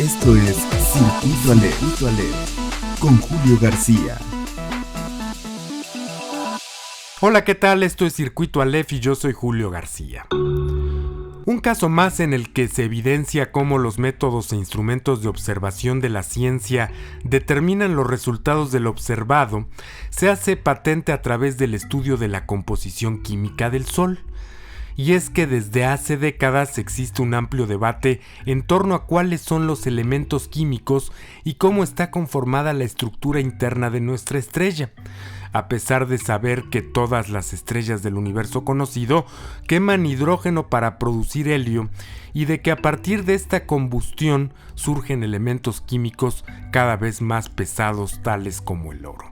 Esto es Circuito Aleph con Julio García. Hola, ¿qué tal? Esto es Circuito Aleph y yo soy Julio García. Un caso más en el que se evidencia cómo los métodos e instrumentos de observación de la ciencia determinan los resultados del observado, se hace patente a través del estudio de la composición química del Sol. Y es que desde hace décadas existe un amplio debate en torno a cuáles son los elementos químicos y cómo está conformada la estructura interna de nuestra estrella. A pesar de saber que todas las estrellas del universo conocido queman hidrógeno para producir helio y de que a partir de esta combustión surgen elementos químicos cada vez más pesados tales como el oro.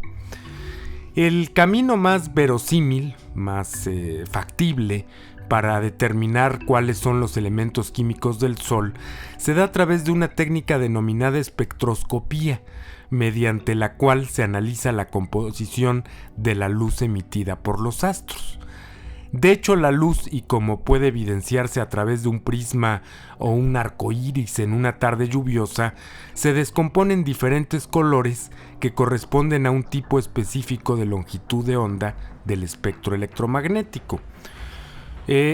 El camino más verosímil, más factible, para determinar cuáles son los elementos químicos del Sol se da a través de una técnica denominada espectroscopía, mediante la cual se analiza la composición de la luz emitida por los astros. De hecho, la luz, y como puede evidenciarse a través de un prisma o un arco iris en una tarde lluviosa, se descompone en diferentes colores que corresponden a un tipo específico de longitud de onda del espectro electromagnético.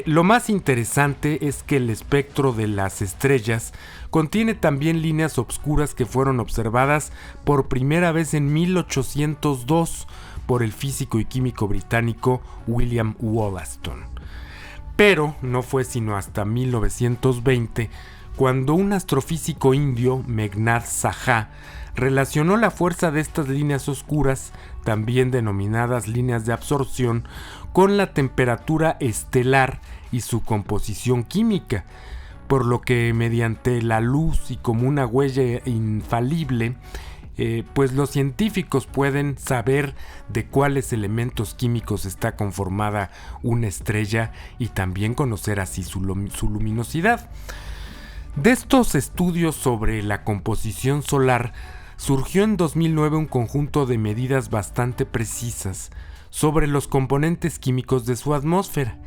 Lo más interesante es que el espectro de las estrellas contiene también líneas oscuras que fueron observadas por primera vez en 1802 por el físico y químico británico William Wollaston. Pero no fue sino hasta 1920 cuando un astrofísico indio, Meghnad Saha, relacionó la fuerza de estas líneas oscuras, también denominadas líneas de absorción, con la temperatura estelar y su composición química, por lo que mediante la luz y como una huella infalible, pues los científicos pueden saber de cuáles elementos químicos está conformada una estrella y también conocer así su luminosidad. De estos estudios sobre la composición solar surgió en 2009 un conjunto de medidas bastante precisas sobre los componentes químicos de su atmósfera.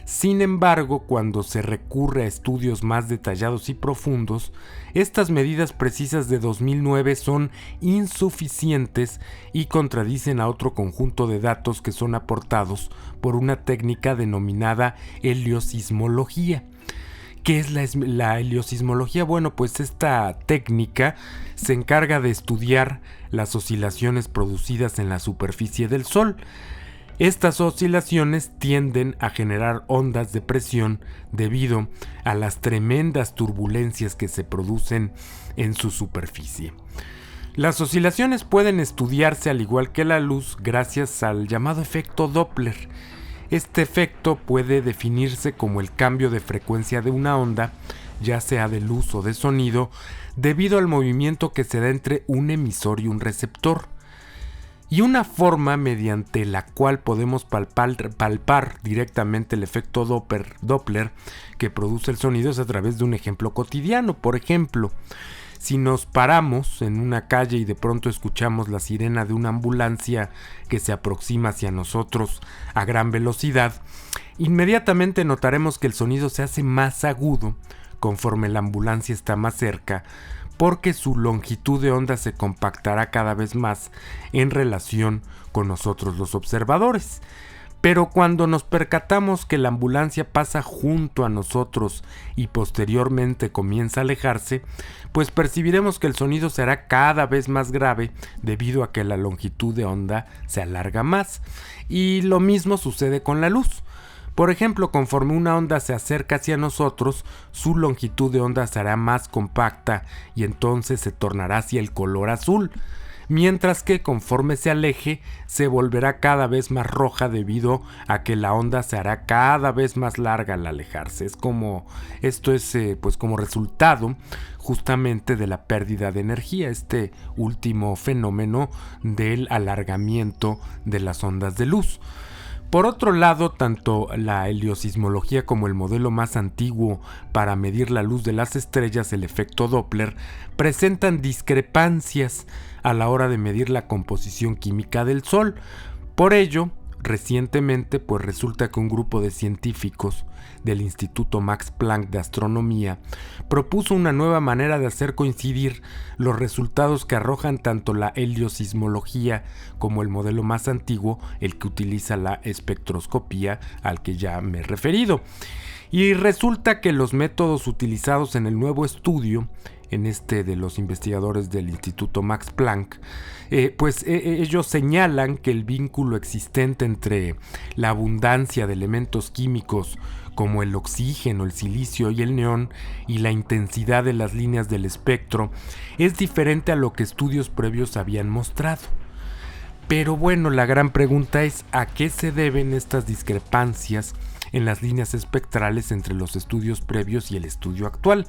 Sin embargo, cuando se recurre a estudios más detallados y profundos, estas medidas precisas de 2009 son insuficientes y contradicen a otro conjunto de datos que son aportados por una técnica denominada heliosismología. ¿Qué es la heliosismología? Bueno, pues esta técnica se encarga de estudiar las oscilaciones producidas en la superficie del Sol. Estas oscilaciones tienden a generar ondas de presión debido a las tremendas turbulencias que se producen en su superficie. Las oscilaciones pueden estudiarse al igual que la luz gracias al llamado efecto Doppler. Este efecto puede definirse como el cambio de frecuencia de una onda, ya sea de luz o de sonido, debido al movimiento que se da entre un emisor y un receptor. Y una forma mediante la cual podemos palpar directamente el efecto Doppler que produce el sonido es a través de un ejemplo cotidiano. Por ejemplo, si nos paramos en una calle y de pronto escuchamos la sirena de una ambulancia que se aproxima hacia nosotros a gran velocidad, inmediatamente notaremos que el sonido se hace más agudo conforme la ambulancia está más cerca, porque su longitud de onda se compactará cada vez más en relación con nosotros los observadores. Pero cuando nos percatamos que la ambulancia pasa junto a nosotros y posteriormente comienza a alejarse, pues percibiremos que el sonido será cada vez más grave debido a que la longitud de onda se alarga más. Y lo mismo sucede con la luz. Por ejemplo, conforme una onda se acerca hacia nosotros, su longitud de onda será más compacta y entonces se tornará hacia el color azul, mientras que conforme se aleje se volverá cada vez más roja debido a que la onda se hará cada vez más larga al alejarse. Esto es como resultado justamente de la pérdida de energía, este último fenómeno del alargamiento de las ondas de luz. Por otro lado, tanto la heliosismología como el modelo más antiguo para medir la luz de las estrellas, el efecto Doppler, presentan discrepancias a la hora de medir la composición química del Sol. Por ello, recientemente, pues resulta que un grupo de científicos del Instituto Max Planck de Astronomía propuso una nueva manera de hacer coincidir los resultados que arrojan tanto la heliosismología como el modelo más antiguo, el que utiliza la espectroscopía, al que ya me he referido. Y resulta que los métodos utilizados en el nuevo estudio, en este de los investigadores del Instituto Max Planck, ellos señalan que el vínculo existente entre la abundancia de elementos químicos como el oxígeno, el silicio y el neón y la intensidad de las líneas del espectro es diferente a lo que estudios previos habían mostrado. Pero bueno, la gran pregunta es ¿a qué se deben estas discrepancias en las líneas espectrales entre los estudios previos y el estudio actual?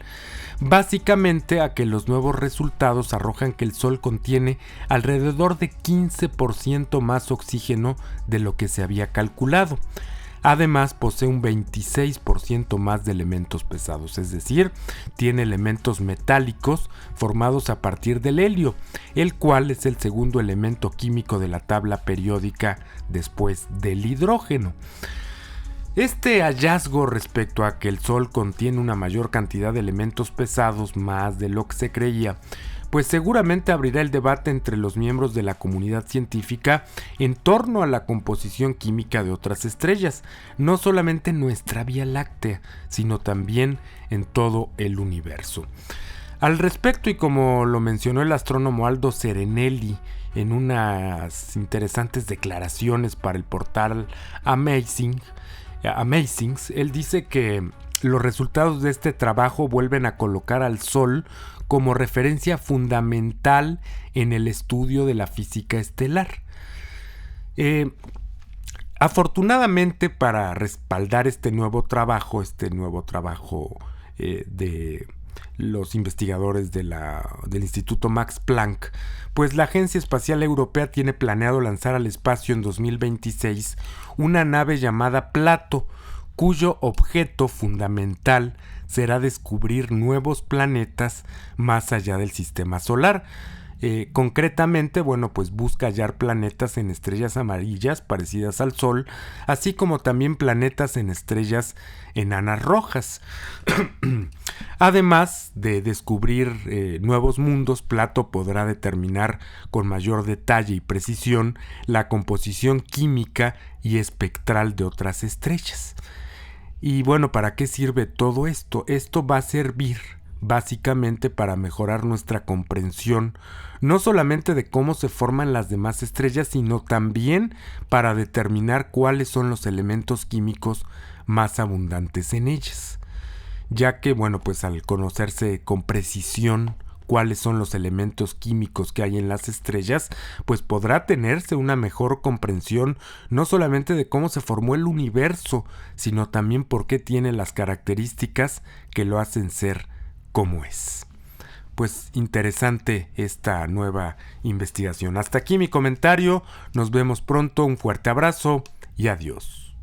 Básicamente a que los nuevos resultados arrojan que el Sol contiene alrededor de 15% más oxígeno de lo que se había calculado. Además, posee un 26% más de elementos pesados, es decir, tiene elementos metálicos formados a partir del helio, el cual es el segundo elemento químico de la tabla periódica después del hidrógeno. Este hallazgo respecto a que el Sol contiene una mayor cantidad de elementos pesados más de lo que se creía, pues seguramente abrirá el debate entre los miembros de la comunidad científica en torno a la composición química de otras estrellas, no solamente en nuestra Vía Láctea, sino también en todo el universo. Al respecto, y como lo mencionó el astrónomo Aldo Serenelli en unas interesantes declaraciones para el portal Amazings, él dice que los resultados de este trabajo vuelven a colocar al Sol como referencia fundamental en el estudio de la física estelar. Afortunadamente, para respaldar este nuevo trabajo de los investigadores del Instituto Max Planck, pues la Agencia Espacial Europea tiene planeado lanzar al espacio en 2026 una nave llamada Plato, cuyo objeto fundamental será descubrir nuevos planetas más allá del sistema solar. Concretamente, pues busca hallar planetas en estrellas amarillas parecidas al Sol, así como también planetas en estrellas enanas rojas. Además de descubrir nuevos mundos, Plato podrá determinar con mayor detalle y precisión la composición química y espectral de otras estrellas. Y bueno, ¿para qué sirve todo esto? Esto va a servir básicamente para mejorar nuestra comprensión, no solamente de cómo se forman las demás estrellas, sino también para determinar cuáles son los elementos químicos más abundantes en ellas. Ya que, pues al conocerse con precisión cuáles son los elementos químicos que hay en las estrellas, pues podrá tenerse una mejor comprensión no solamente de cómo se formó el universo, sino también por qué tiene las características que lo hacen ser como es. Pues interesante esta nueva investigación. Hasta aquí mi comentario, nos vemos pronto, un fuerte abrazo y adiós.